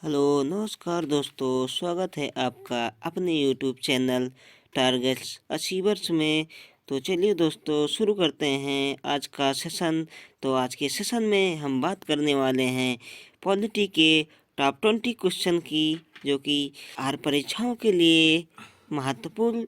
Hello नमस्कार दोस्तों, स्वागत है आपका अपने यूट्यूब चैनल टारगेट्स अचीवर्स में। तो चलिए दोस्तों शुरू करते हैं आज का सेशन। तो आज के सेशन में हम बात करने वाले हैं पॉलिटी के टॉप 20 क्वेश्चन की, जो कि हर परीक्षाओं के लिए महत्वपूर्ण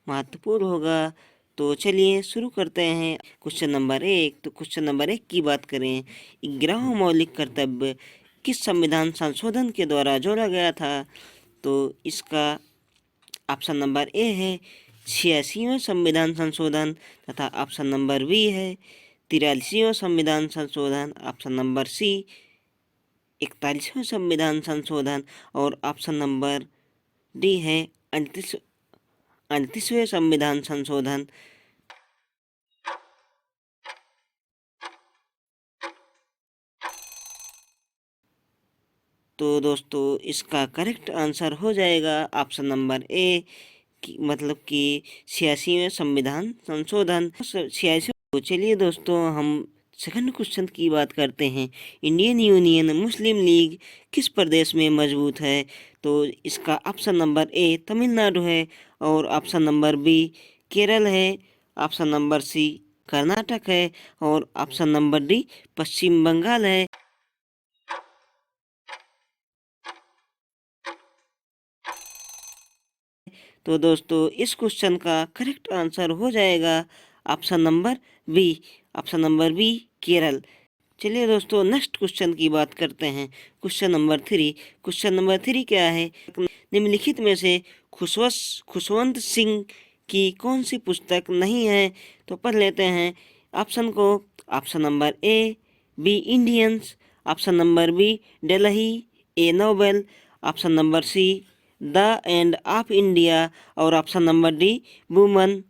महत्वपूर्ण होगा। तो चलिए शुरू करते हैं क्वेश्चन नंबर 1। तो क्वेश्चन नंबर 1 की बात करें, 11वां मौलिक कर्तव्य किस संविधान संशोधन के द्वारा जोड़ा गया था? तो इसका ऑप्शन नंबर ए है 86वें संविधान संशोधन, तथा ऑप्शन नंबर बी है 43वें संविधान संशोधन, ऑप्शन नंबर सी 41वें संविधान संशोधन, और ऑप्शन नंबर डी है 38वें संविधान संशोधन। तो दोस्तों इसका करेक्ट आंसर हो जाएगा ऑप्शन नंबर ए, मतलब कि 86वें संविधान संशोधन 86। तो चलिए दोस्तों हम सेकंड क्वेश्चन की बात करते हैं, इंडियन यूनियन मुस्लिम लीग किस प्रदेश में मजबूत है? तो इसका ऑप्शन नंबर ए तमिलनाडु है, और ऑप्शन नंबर बी केरल है, ऑप्शन नंबर सी कर्नाटक है, और ऑप्शन नंबर डी पश्चिम बंगाल है। तो दोस्तों इस क्वेश्चन का करेक्ट आंसर हो जाएगा option number b, option number b Kerala. चलिए दोस्तों नेक्स्ट क्वेश्चन की बात करते हैं, क्वेश्चन नंबर 3। क्वेश्चन नंबर 3 क्या है, निम्नलिखित में से खुशवंत सिंह की कौन सी पुस्तक नहीं है? तो पढ़ लेते हैं ऑप्शन को। Option number A B Indians, option number B Delhi a Nobel, option number C the end of India, और option number D woman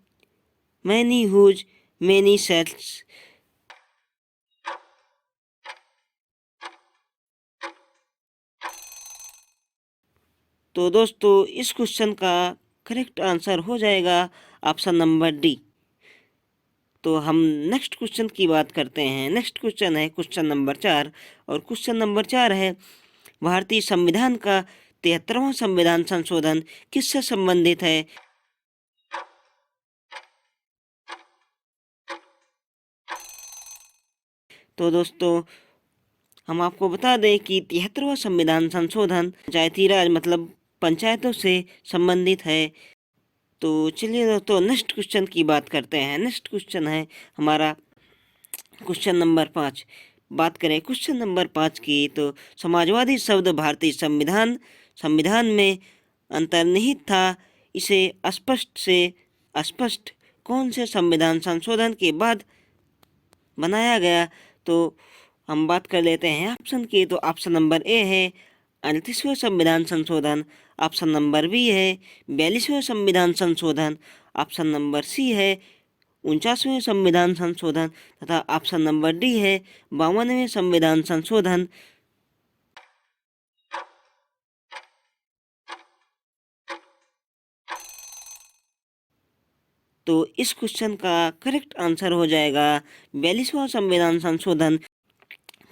many whose many sales. तो दोस्तों इस क्वेश्चन का करेक्ट आंसर हो जाएगा ऑप्शन नंबर डी। तो हम next question की बात करते हैं। नेक्स्ट क्वेश्चन है क्वेश्चन नंबर 4, और क्वेश्चन नंबर 4 है भारतीय संविधान का 73वां संविधान संशोधन किससे संबंधित है? तो दोस्तों हम आपको बता दें कि 73वां संविधान संशोधन पंचायती राज मतलब पंचायतों से संबंधित है। तो चलिए दोस्तों नेक्स्ट क्वेश्चन की बात करते हैं। नेक्स्ट क्वेश्चन है हमारा क्वेश्चन नंबर 5। बात करें क्वेश्चन नंबर 5 की, तो समाजवादी शब्द भारतीय संविधान में अंतर्निहित था, इसे स्पष्ट कौन से संविधान संशोधन के बाद बनाया गया? तो हम बात कर लेते हैं ऑप्शन की। तो ऑप्शन नंबर ए है 38वें संविधान संशोधन, ऑप्शन नंबर बी है 42वें संविधान संशोधन, ऑप्शन नंबर सी है 49वें संविधान संशोधन, तथा ऑप्शन नंबर डी है 52वें संविधान संशोधन। तो इस क्वेश्चन का करेक्ट आंसर हो जाएगा 42वां संविधान संशोधन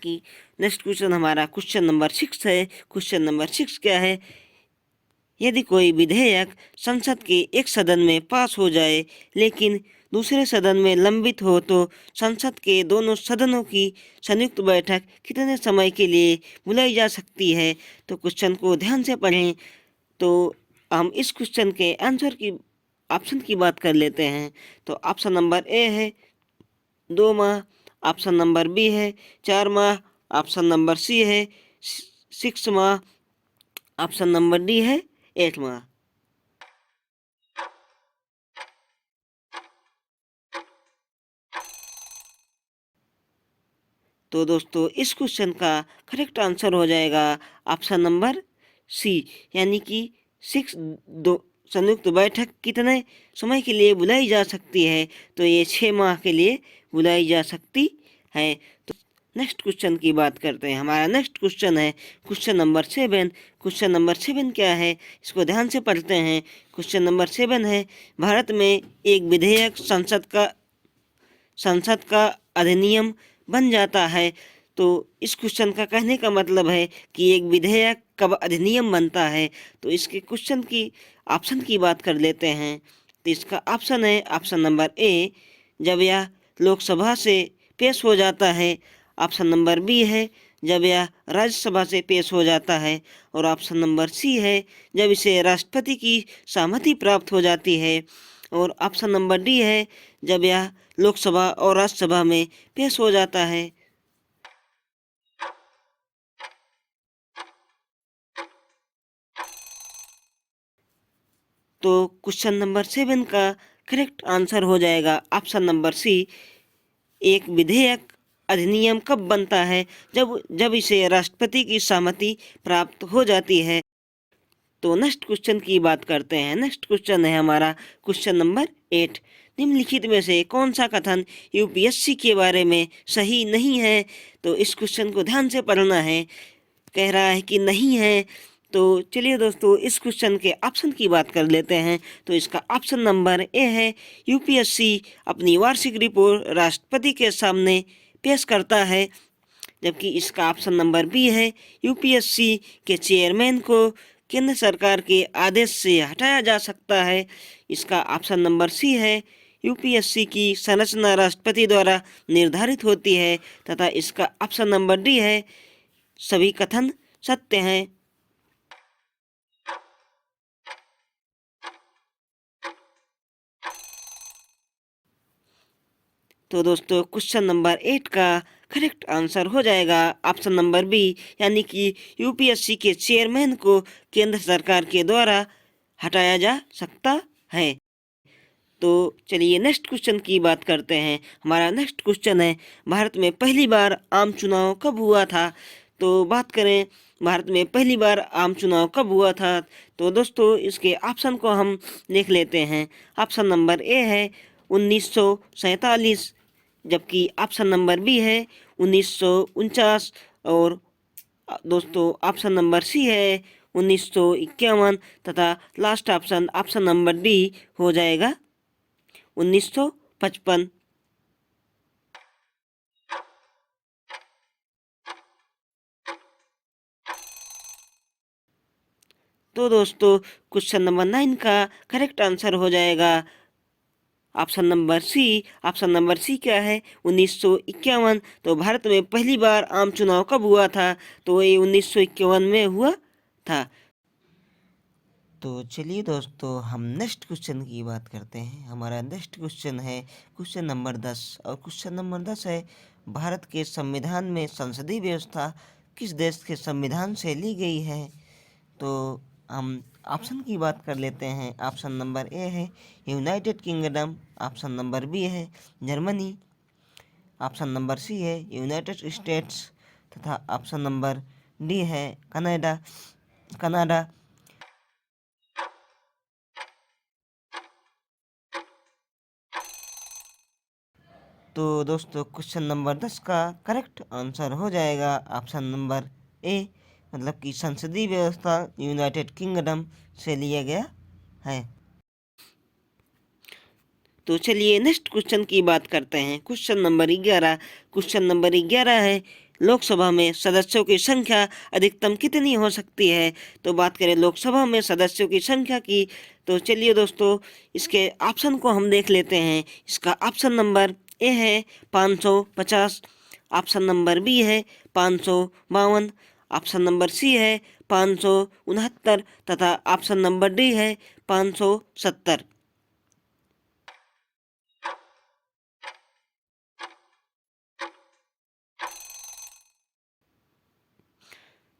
की। नेक्स्ट क्वेश्चन हमारा क्वेश्चन नंबर 6 है। क्वेश्चन नंबर 6 क्या है, यदि कोई विधेयक संसद के एक सदन में पास हो जाए लेकिन दूसरे सदन में लंबित हो, तो संसद के दोनों सदनों की संयुक्त बैठक कितने समय के लिए बुलाई जा सकती है? तो क्वेश्चन को ध्यान से पढ़ें। तो हम इस क्वेश्चन के आंसर की ऑप्शन की बात कर लेते हैं। तो ऑप्शन नंबर ए है 2 माह, ऑप्शन नंबर बी है 4 माह, ऑप्शन नंबर सी है 6 माह, ऑप्शन नंबर डी है 8 माह। तो दोस्तों इस क्वेश्चन का करेक्ट आंसर हो जाएगा ऑप्शन नंबर सी, यानी कि 6 संयुक्त बैठक कितने समय के लिए बुलाई जा सकती है? तो ये 6 माह के लिए बुलाई जा सकती है। तो नेक्स्ट क्वेश्चन की बात करते हैं। हमारा नेक्स्ट क्वेश्चन है क्वेश्चन नंबर 7। क्वेश्चन नंबर 7 क्या है, इसको ध्यान से पढ़ते हैं। क्वेश्चन नंबर 7 है, भारत में एक विधेयक संसद का अधिनियम बन जाता है, तो इस क्वेश्चन का कहने का मतलब है कि एक विधेयक कब अधिनियम बनता है। तो इसके क्वेश्चन की ऑप्शन की बात कर लेते हैं। तो इसका ऑप्शन है ऑप्शन नंबर ए, जब यह लोकसभा से पेश हो जाता है। ऑप्शन नंबर बी है, जब यह राज्यसभा से पेश हो जाता है। और ऑप्शन नंबर सी है, जब इसे राष्ट्रपति की सहमति प्राप्त हो जाती है। और ऑप्शन नंबर डी है, जब यह लोकसभा और राज्यसभा में पेश हो जाता है। तो क्वेश्चन नंबर 7 का करेक्ट आंसर हो जाएगा ऑप्शन नंबर सी, एक विधेयक अधिनियम कब बनता है, जब जब इसे राष्ट्रपति की सहमति प्राप्त हो जाती है। तो नेक्स्ट क्वेश्चन की बात करते हैं। नेक्स्ट क्वेश्चन है हमारा क्वेश्चन नंबर 8। निम्नलिखित में से कौन सा कथन यूपीएससी के बारे में सही नहीं है। तो इस क्वेश्चन को ध्यान से पढ़ना है। कह रहा है कि नहीं है। तो चलिए दोस्तों इस क्वेश्चन के ऑप्शन की बात कर लेते हैं। तो इसका ऑप्शन नंबर ए है, यूपीएससी अपनी वार्षिक रिपोर्ट राष्ट्रपति के सामने पेश करता है। जबकि इसका ऑप्शन नंबर बी है, यूपीएससी के चेयरमैन को केंद्र सरकार के आदेश से हटाया जा सकता है। इसका ऑप्शन नंबर सी है, यूपीएससी की संरचना राष्ट्रपति द्वारा निर्धारित होती है। तथा इसका ऑप्शन नंबर डी है, सभी कथन सत्य हैं। तो दोस्तों क्वेश्चन नंबर 8 का करेक्ट आंसर हो जाएगा ऑप्शन नंबर बी, यानी कि यूपीएससी के चेयरमैन को केंद्र सरकार के द्वारा हटाया जा सकता है। तो चलिए नेक्स्ट क्वेश्चन की बात करते हैं। हमारा नेक्स्ट क्वेश्चन है, भारत में पहली बार आम चुनाव कब हुआ था। तो बात करें भारत में पहली बार आम चुनाव कब हुआ था, तो दोस्तों इसके ऑप्शन को हम देख लेते हैं। ऑप्शन नंबर ए है 1947, जबकि ऑप्शन नंबर बी है 1949। और दोस्तों ऑप्शन नंबर सी है 1951। तथा last option option number D हो जाएगा 1955। तो दोस्तों क्वेश्चन नंबर 9 का करेक्ट आंसर हो जाएगा option number c. Option number c क्या है, 1951। तो भारत में पहली बार आम चुनाव कब हुआ था, तो ये 1951 में हुआ था। तो चलिए दोस्तों हम नेक्स्ट क्वेश्चन की बात करते हैं। हमारा नेक्स्ट क्वेश्चन है क्वेश्चन नंबर 10। और क्वेश्चन नंबर 10 है, भारत के संविधान में संसदीय व्यवस्था किस देश के संविधान से ली गई है। तो हम ऑप्शन की बात कर लेते हैं। ऑप्शन नंबर ए है United Kingdom. Option number b है जर्मनी। ऑप्शन नंबर सी है यूनाइटेड स्टेट्स। तथा ऑप्शन नंबर डी है कनाडा। कनाडा। तो दोस्तों क्वेश्चन नंबर 10 का करेक्ट आंसर हो जाएगा ऑप्शन नंबर ए, मतलब कि संसदीय व्यवस्था यूनाइटेड किंगडम से लिया गया है। तो चलिए नेक्स्ट क्वेश्चन की बात करते हैं। Question number 11। क्वेश्चन नंबर 11 है, लोकसभा में सदस्यों की संख्या अधिकतम कितनी हो सकती है। तो बात करें लोकसभा में सदस्यों की संख्या की, तो चलिए दोस्तों इसके ऑप्शन को हम देख लेते हैं। इसका ऑप्शन नंबर ए है 550। ऑप्शन नंबर बी है 552। ऑप्शन नंबर सी है 569। तथा ऑप्शन नंबर डी है 570।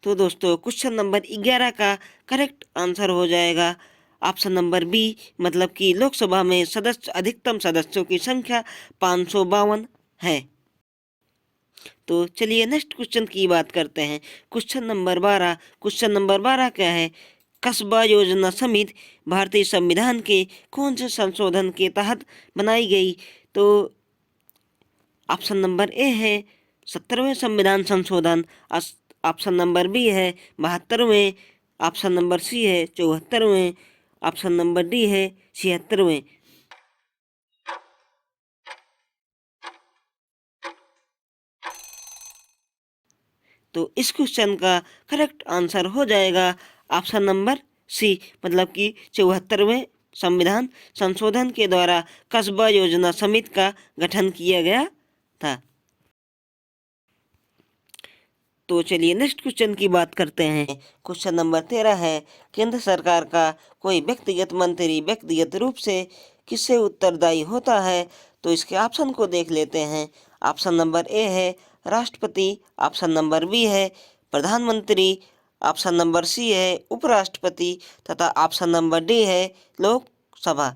तो दोस्तों क्वेश्चन नंबर 11 का करेक्ट आंसर हो जाएगा ऑप्शन नंबर बी, मतलब कि लोकसभा में सदस्य अधिकतम सदस्यों की संख्या 552 है। तो चलिए नेक्स्ट क्वेश्चन की बात करते हैं। Question number 12। क्वेश्चन नंबर 12 क्या है, कस्बा योजना समिति भारतीय संविधान के कौन से संशोधन के तहत बनाई गई। तो ऑप्शन नंबर ए है 70वें संविधान संशोधन। ऑप्शन नंबर बी है 72वें। ऑप्शन नंबर सी है 74वें। ऑप्शन नंबर डी है 76वें। तो इस क्वेश्चन का करेक्ट आंसर हो जाएगा ऑप्शन नंबर सी, मतलब कि 74वें संविधान संशोधन के द्वारा कस्बा योजना समिति का गठन किया गया था। तो चलिए नेक्स्ट क्वेश्चन की बात करते हैं। क्वेश्चन नंबर 13 है, केंद्र सरकार का कोई व्यक्तिगत मंत्री व्यक्तिगत रूप से किससे उत्तरदायी होता है? तो इसके ऑप्शन को देख लेते हैं। ऑप्शन नंबर ए है राष्ट्रपति, ऑप्शन नंबर बी है प्रधानमंत्री, ऑप्शन नंबर सी है उपराष्ट्रपति तथा ऑप्शन नंबर डी है लोकसभा।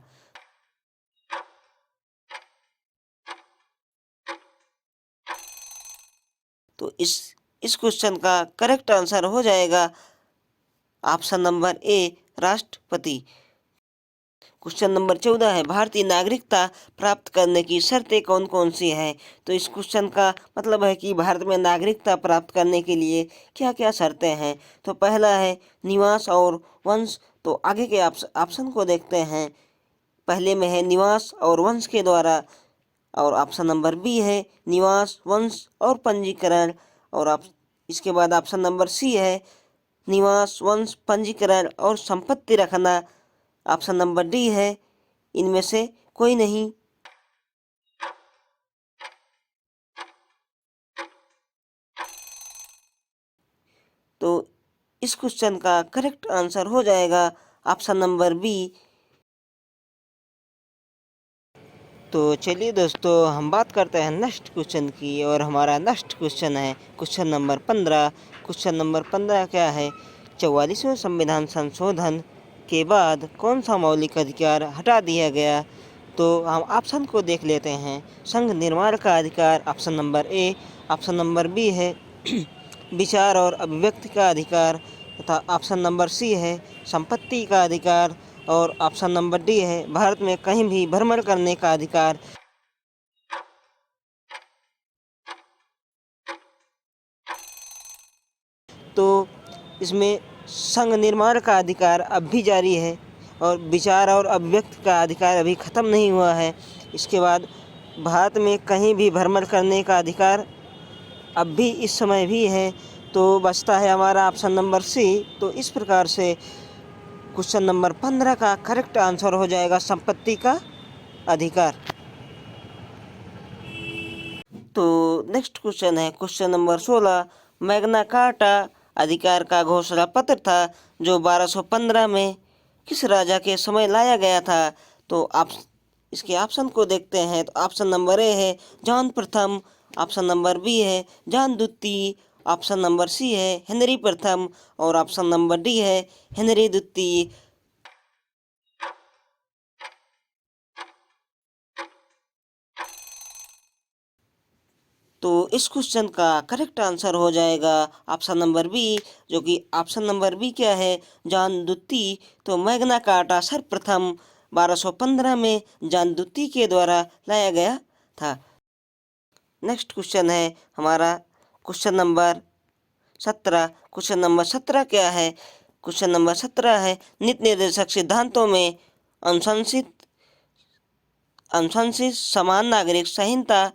तो इस क्वेश्चन का करेक्ट आंसर हो जाएगा ऑप्शन नंबर ए राष्ट्रपति। क्वेश्चन नंबर 14 है, भारतीय नागरिकता प्राप्त करने की शर्तें कौन कौन सी हैं? तो इस क्वेश्चन का मतलब है कि भारत में नागरिकता प्राप्त करने के लिए क्या क्या शर्तें हैं। तो पहला है निवास और वंश। तो आगे के ऑप्शन को देखते हैं। पहले में है निवास और वंश के द्वारा, और ऑप्शन नंबर बी है निवास वंश और पंजीकरण, और इसके बाद ऑप्शन नंबर सी है निवास वंश पंजीकरण और संपत्ति रखना, ऑप्शन नंबर डी है इनमें से कोई नहीं। तो इस क्वेश्चन का करेक्ट आंसर हो जाएगा ऑप्शन नंबर बी। तो चलिए दोस्तों हम बात करते हैं नेक्स्ट क्वेश्चन की, और हमारा नेक्स्ट क्वेश्चन है क्वेश्चन नंबर 15। क्वेश्चन नंबर 15 क्या है, 44वें संविधान संशोधन के बाद कौन सा मौलिक अधिकार हटा दिया गया? तो हम ऑप्शन को देख लेते हैं। संघ निर्माण का अधिकार option number a, option number b है विचार और अभिव्यक्ति का अधिकार तथा ऑप्शन नंबर सी है संपत्ति का अधिकार, और ऑप्शन नंबर डी है भारत में कहीं भी भ्रमण करने का अधिकार। तो इसमें संघ निर्माण का अधिकार अब भी जारी है और विचार और अभिव्यक्ति का अधिकार अभी ख़त्म नहीं हुआ है। इसके बाद भारत में कहीं भी भ्रमण करने का अधिकार अब भी इस समय भी है। तो बचता है हमारा ऑप्शन नंबर सी। तो इस प्रकार से क्वेश्चन नंबर 15 का करेक्ट आंसर हो जाएगा संपत्ति का अधिकार। तो नेक्स्ट क्वेश्चन है क्वेश्चन नंबर 16, मैग्ना कार्टा अधिकार का घोषणा पत्र था जो 1215 में किस राजा के समय लाया गया था? तो आप इसके ऑप्शन को देखते हैं। तो ऑप्शन नंबर ए है जॉन प्रथम, ऑप्शन नंबर बी है जॉन द्वितीय, ऑप्शन नंबर सी है हेनरी प्रथम, और ऑप्शन नंबर डी है हेनरी द्वितीय। तो इस क्वेश्चन का करेक्ट आंसर हो जाएगा ऑप्शन नंबर बी, जो कि ऑप्शन नंबर बी क्या है जॉन द्वितीय। तो मैग्ना कार्टा सर्वप्रथम 1215 में जॉन द्वितीय के द्वारा लाया गया था। नेक्स्ट क्वेश्चन है हमारा क्वेश्चन नंबर 17। क्वेश्चन नंबर 17 क्या है, क्वेश्चन नंबर 17 है नीति निर्देशक सिद्धांतों में अनुशंसित अनुशंसित समान नागरिक संहिता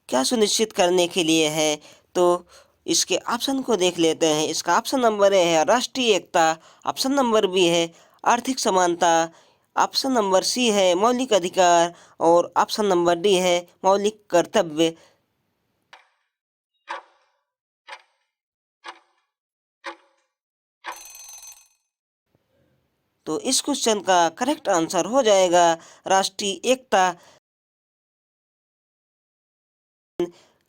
क्या सुनिश्चित करने के लिए है? तो इसके ऑप्शन को देख लेते हैं। इसका ऑप्शन नंबर ए है राष्ट्रीय एकता, ऑप्शन नंबर बी है आर्थिक समानता, ऑप्शन नंबर सी है मौलिक अधिकार, और ऑप्शन नंबर डी है मौलिक कर्तव्य। तो इस क्वेश्चन का करेक्ट आंसर हो जाएगा राष्ट्रीय एकता।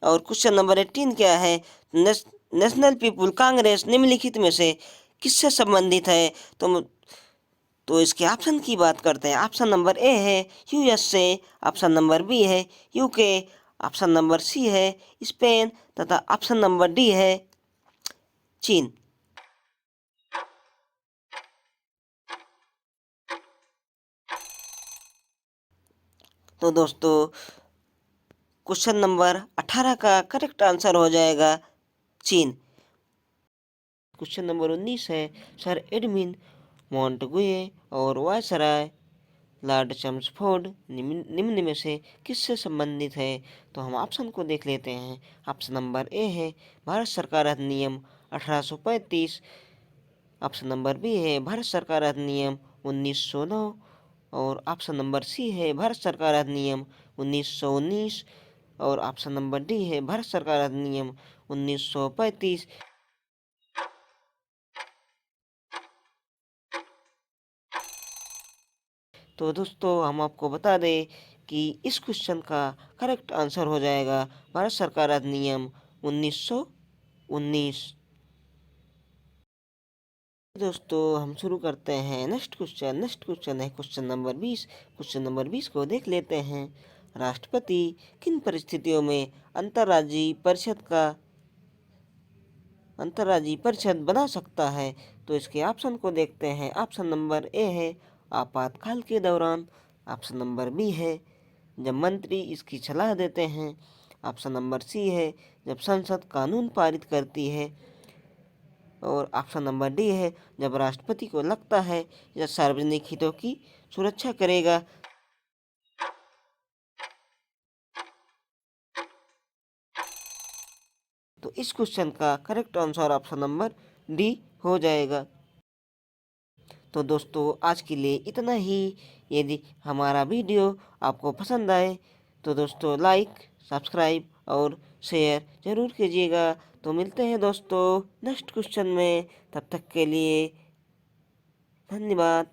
और क्वेश्चन नंबर 18 क्या है, नेशनल पीपुल कांग्रेस निम्नलिखित में से किससे संबंधित है? तो इसके ऑप्शन की बात करते हैं। ऑप्शन नंबर ए है यूएसए, ऑप्शन नंबर बी है यूके, ऑप्शन नंबर सी है स्पेन तथा ऑप्शन नंबर डी है चीन। तो दोस्तों क्वेश्चन नंबर 18 का करेक्ट आंसर हो जाएगा चीन। क्वेश्चन नंबर 19 है सर एडमिन मोंटगुए और वायसराय लॉर्ड चम्सफोर्ड निम्न में से किससे संबंधित है? तो हम ऑप्शन को देख लेते हैं। ऑप्शन नंबर ए है भारत सरकार अधिनियम 1835। ऑप्शन नंबर बी है भारत सरकार अधिनियम 1909। और ऑप्शन नंबर सी है भारत सरकार अधिनियम 1919। और ऑप्शन नंबर डी है भारत सरकार अधिनियम 1935। तो दोस्तों हम आपको बता दें कि इस क्वेश्चन का करेक्ट आंसर हो जाएगा भारत सरकार अधिनियम 1919। दोस्तों हम शुरू करते हैं नेक्स्ट क्वेश्चन है क्वेश्चन नंबर 20। क्वेश्चन नंबर 20 को देख लेते हैं। राष्ट्रपति किन परिस्थितियों में अंतर्राज्यीय परिषद बना सकता है? तो इसके ऑप्शन को देखते हैं। ऑप्शन नंबर ए है आपातकाल के दौरान। ऑप्शन नंबर बी है जब मंत्री इसकी सलाह देते हैं। ऑप्शन नंबर सी है जब संसद कानून पारित करती है। और ऑप्शन नंबर डी है जब राष्ट्रपति को लगता है यह सार्वजनिक हितों की सुरक्षा करेगा। तो इस क्वेश्चन का correct answer option number D हो जाएगा। तो दोस्तों आज के लिए इतना ही। यदि हमारा वीडियो आपको पसंद आए तो दोस्तों लाइक, सब्सक्राइब और शेयर ज़रूर कीजिएगा। तो मिलते हैं दोस्तों नेक्स्ट क्वेश्चन में। तब तक के लिए धन्यवाद।